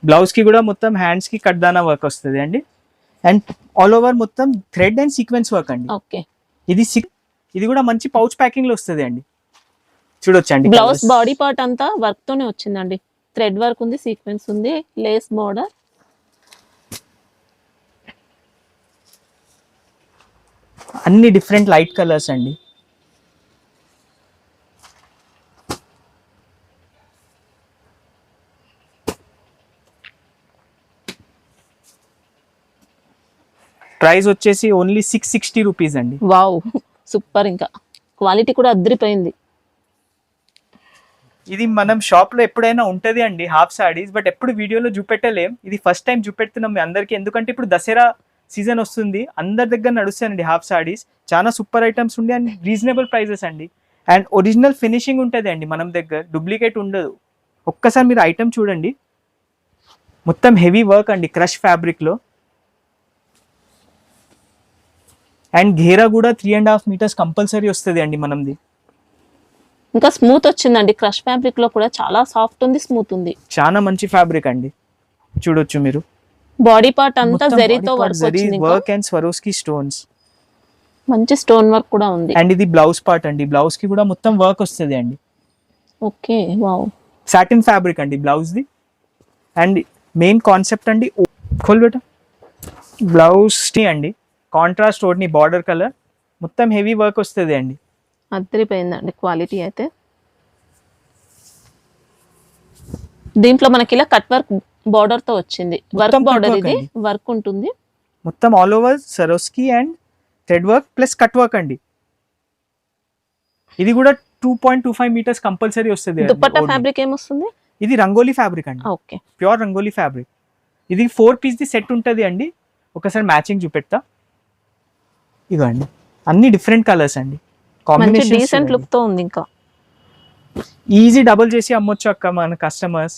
బ్లౌజ్ కి కూడా మొత్తం హ్యాండ్స్ కి కర్దానా వర్క్ వస్తుంది అండి, అండ్ ఆల్ ఓవర్ మొత్తం థ్రెడ్ అండ్ సీక్వెన్స్ వర్క్ అండి. ఓకే. ఇది కూడా మంచి పౌచ్ ప్యాకింగ్ లో వస్తుంది అండి. చూడొచ్చండి, బ్లౌజ్ బాడీ పార్ట్ అంతా వర్క్ తోనే వచ్చిందండి, థ్రెడ్ వర్క్ ఉంది, సీక్వెన్స్ ఉంది, లేస్ బార్డర్. అన్ని డిఫరెంట్ లైట్ కలర్స్ అండి. ప్రైస్ వచ్చేసి ఓన్లీ 660 రూపీస్ అండి. వావ్, సూపర్, ఇంకా క్వాలిటీ కూడా అద్రిపోయింది. ఇది మనం షాప్ లో ఎప్పుడైనా ఉంటది అండి హాఫ్ సారీస్, బట్ ఎప్పుడు వీడియోలో చూపెట్టలేం. ఇది ఫస్ట్ టైం చూపెడుతున్నాం మీ అందరికి, ఎందుకంటే ఇప్పుడు దసరా సీజన్ వస్తుంది, అందరి దగ్గర నడుస్తాయండి హాఫ్ సారీస్. చాలా సూపర్ ఐటమ్స్ ఉండి అండ్ రీజనబుల్ ప్రైజెస్ అండి, అండ్ ఒరిజినల్ ఫినిషింగ్ ఉంటుంది అండి మనం దగ్గర, డూప్లికేట్ ఉండదు. ఒక్కసారి మీరు ఐటమ్ చూడండి, మొత్తం హెవీ వర్క్ అండి, క్రష్ ఫ్యాబ్రిక్ లో. అండ్ ఘేరా కూడా 3.5 meters కంపల్సరీ వస్తుంది అండి మనది. ఇంకా స్మూత్ వచ్చిందండి, క్రష్ ఫ్యాబ్రిక్ లో కూడా చాలా సాఫ్ట్ ఉంది, స్మూత్ ఉంది. చాలా మంచి ఫ్యాబ్రిక్ అండి, చూడొచ్చు మీరు. బాడీ పార్ట్ అంతా జరీతో వర్క్ వచ్చింది, వర్క్ అండ్ స్వరోస్కి స్టోన్స్, మంచి స్టోన్ వర్క్ కూడా ఉంది. అండ్ ఇది బ్లౌజ్ పార్ట్ అండి, బ్లౌజ్ కి కూడా మొత్తం వర్క్ వస్తుంది అండి. Okay, wow. సాటిన్ ఫ్యాబ్రిక్ అండి blouse the. And main concept అండి, ఖోల్ బేటా, బ్లౌజ్ ని అండి కాంట్రాస్ట్ ఓడ్ని బార్డర్ కలర్ మొత్తం హెవీ వర్క్ వస్తుంది అండి. అద్దరిపోయిందండి క్వాలిటీ అయితే. దీంట్లో మనకి ఇలా కట్ వర్క్ బార్డర్ తో వచ్చింది, వర్క్ బార్డర్, ఇది వర్క్ ఉంటుంది మొత్తం all over సరోస్కి and thread work plus cut work అండి. ఇది కూడా 2.25 meters కంపల్సరీ వస్తుంది. దుపట్టా ఫ్యాబ్రిక్ ఏమొస్తుంది? ఇది రంగోలీ ఫ్యాబ్రిక్ అండి, ఓకే, ప్యూర్ రంగోలీ ఫ్యాబ్రిక్. ఇది 4 piece ది సెట్ ఉంటుంది అండి. ఒకసారి మ్యాచింగ్ చూపెడతా, ఇగో అండి అన్ని డిఫరెంట్ కలర్స్ అండి, కాంబినేషన్ డీసెంట్ లుక్ తో ఉంది. ఇంకా ఈజీ డబుల్ చేసి అమ్మొచ్చు అక్క మన కస్టమర్స్.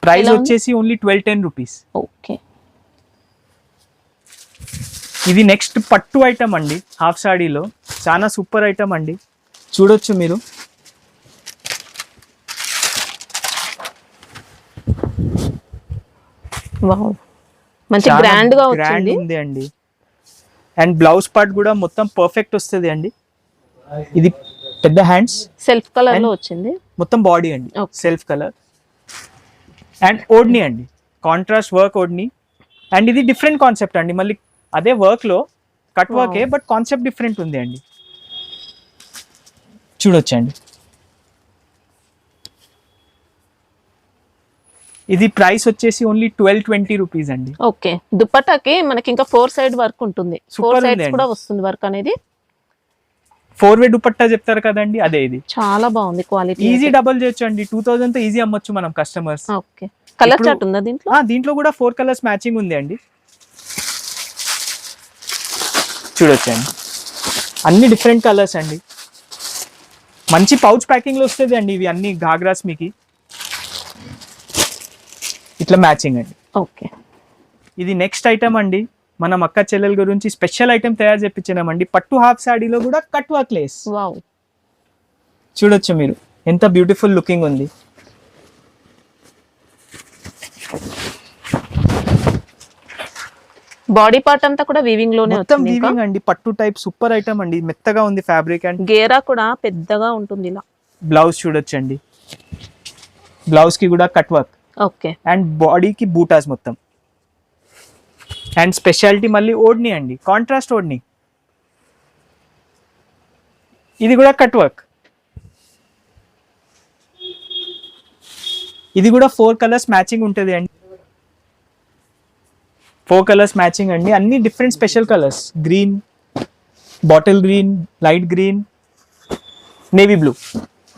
ప్రైస్ వచ్చేసి ఓన్లీ 1210 rupees. ఓకే, ఇది నెక్స్ట్ పట్టు ఐటమ్ అండి, హాఫ్ సాడీలో చాలా సూపర్ ఐటమ్ అండి, చూడొచ్చు మీరు. వావ్, మంచి గ్రాండ్ గా వచ్చింది అండి. అండ్ బ్లౌజ్ పార్ట్ కూడా మొత్తం పర్ఫెక్ట్ వస్తుంది అండి. ఇది పెద్ద హ్యాండ్స్, సెల్ఫ్ కలర్ లో వచ్చింది, మొత్తం బాడీ అండి సెల్ఫ్ కలర్. అండ్ ఓడ్ని అండి కాంట్రాస్ట్ వర్క్ ఓడ్ని. అండ్ ఇది డిఫరెంట్ కాన్సెప్ట్ అండి, మళ్ళీ అదే వర్క్ లో కట్ వర్కే బట్ కాన్సెప్ట్ డిఫరెంట్ ఉంది అండి, చూడొచ్చండి. ఇది ప్రైస్ వచ్చేసి ఓన్లీ 1220 rupees అండి. ఓకే, దుపట్టాకి మనకి ఇంకా 4 side వర్క్ ఉంటుంది, 4 sides కూడా వస్తుంది వర్క్ అనేది. 4-way దుపట్టా చెప్తారు కదండి, అదే ఇది. చాలా బాగుంది క్వాలిటీ, ఈజీ డబుల్ చేయొచ్చు అండి, 2000 తో ఈజీ అమ్మొచ్చు మనం కస్టమర్స్. ఓకే, కలర్ చార్ట్ ఉందా దీంట్లో? దీంట్లో కూడా 4 colors మ్యాచింగ్ ఉంది అండి, చూడొచ్చండి. అన్ని డిఫరెంట్ కలర్స్ అండి, మంచి పౌచ్ ప్యాకింగ్ లో వస్తుంది అండి. ఇవి అన్ని ఘాగ్రాస్ మీకు ఇట్లా మ్యాచింగ్ అండి. ఓకే, ఇది నెక్స్ట్ ఐటమ్ అండి, మనం అక్క చెల్లెల గురించి స్పెషల్ ఐటమ్ తయారు చేయించినామండి. పట్టు హాఫ్ సాడీలో కూడా కట్ వర్క్ లేస్, వావ్, చూడొచ్చు మీరు ఎంత బ్యూటిఫుల్ లుకింగ్ ఉంది. బాడీ పార్ట్ అంతా కూడా వీవింగ్ లోనే మొత్తం వీవింగ్ అండి, పట్టు టైప్ సూపర్ ఐటమ్ అండి, మెత్తగా ఉంది ఫ్యాబ్రిక్. అండ్ గేరా కూడా పెద్దగా ఉంటుంది ఇలా. బ్లౌజ్ చూడొచ్చండి, బ్లౌజ్ కి కూడా కట్ వర్క్, ఓకే, అండ్ బాడీకి బూటాస్ మొత్తం. అండ్ స్పెషాలిటీ మళ్ళీ ఓడ్ని అండి, కాంట్రాస్ట్ ఓడ్ని, ఇది కూడా కట్ వర్క్. ఇది కూడా 4 colors మ్యాచింగ్ ఉంటుంది అండి, 4 colors మ్యాచింగ్ అండి, అన్ని different special colours, green, bottle green, light green, navy blue,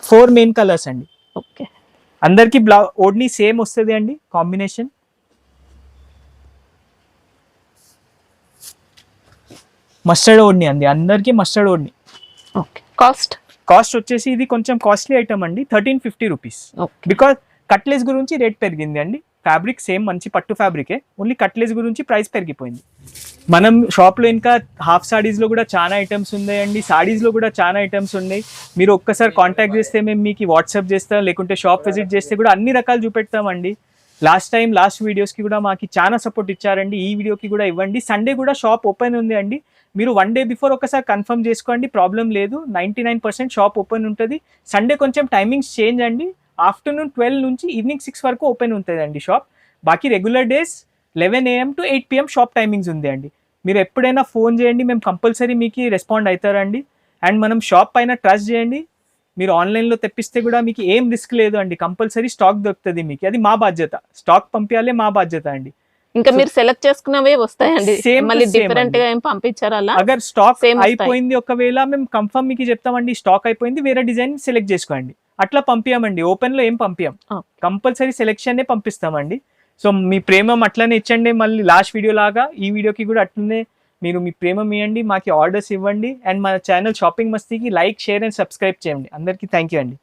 4 main colours అండి. ఓకే, అందరికి ఓడ్ని సేమ్ వస్తుంది అండి కాంబినేషన్. మస్టర్డ్ ఓడ్ని అండి, అందరికి మస్టర్డ్ ఓడ్ని. ఓకే, కాస్ట్ వచ్చేసి ఇది కొంచెం కాస్ట్లీ ఐటమ్ అండి, 1350 rupees. బికాస్ కట్లెస్ గురించి రేట్ పెరిగింది అండి. ఫ్యాబ్రిక్ సేమ్ మంచి పట్టు ఫ్యాబ్రికే, ఓన్లీ కట్లెస్ గురించి ప్రైస్ పెరిగిపోయింది. మనం షాప్లో ఇంకా హాఫ్ సాడీస్లో కూడా చాలా ఐటమ్స్ ఉన్నాయండి, సాడీస్లో కూడా చాలా ఐటమ్స్ ఉన్నాయి. మీరు ఒక్కసారి కాంటాక్ట్ చేస్తే మేము మీకు వాట్సాప్ చేస్తాం, లేకుంటే షాప్ విజిట్ చేస్తే కూడా అన్ని రకాలు చూపెడతామండి. లాస్ట్ వీడియోస్కి కూడా మాకు చాలా సపోర్ట్ ఇచ్చారండి, ఈ వీడియోకి కూడా ఇవ్వండి. సండే కూడా షాప్ ఓపెన్ ఉంది అండి, మీరు 1 day బిఫోర్ ఒకసారి కన్ఫర్మ్ చేసుకోండి, ప్రాబ్లం లేదు. 99% షాప్ ఓపెన్ ఉంటుంది. సండే కొంచెం టైమింగ్స్ చేంజ్ అండి, ఆఫ్టర్నూన్ 12 నుంచి ఈవినింగ్ 6 వరకు ఓపెన్ ఉంటుంది అండి షాప్. బాకీ regular days 11 AM to 8 PM shop timings ఉంది అండి. మీరు ఎప్పుడైనా ఫోన్ చేయండి, మేము కంపల్సరీ మీకు రెస్పాండ్ అవుతారండి. అండ్ మనం షాప్ పైన ట్రస్ట్ చేయండి, మీరు ఆన్లైన్లో తెప్పిస్తే కూడా మీకు ఏం రిస్క్ లేదు అండి, కంపల్సరీ స్టాక్ దొరుకుతుంది మీకు, అది మా బాధ్యత, స్టాక్ పంపించాలే మా బాధ్యత అండి. ఇంకా మీరు సెలెక్ట్ చేసుకున్నవే వస్తాయండి, మళ్ళీ డిఫరెంట్ గా ఏం పంపించారు అలా? అగర్ స్టాక్ అయిపోయింది ఒకవేళ మేము కన్ఫర్మ్ మీకు చెప్తామండి, స్టాక్ అయిపోయింది వేరే డిజైన్ సెలెక్ట్ చేసుకోండి, అట్లా పంపించమండి. ఓపెన్ లో ఏం పంపించాం, కంపల్సరీ సెలెక్షన్ పంపిస్తామండి. సో మీ ప్రేమం అట్లనే ఇచ్చండి, మళ్ళీ లాస్ట్ వీడియో లాగా ఈ వీడియోకి కూడా అట్లనే మీరు మీ ప్రేమం ఇవ్వండి, మాకు ఆర్డర్స్ ఇవ్వండి. అండ్ మన ఛానల్ షాపింగ్ మస్తీకి లైక్, షేర్ అండ్ సబ్స్క్రైబ్ చేయండి. అందరికీ థ్యాంక్ యూ అండి.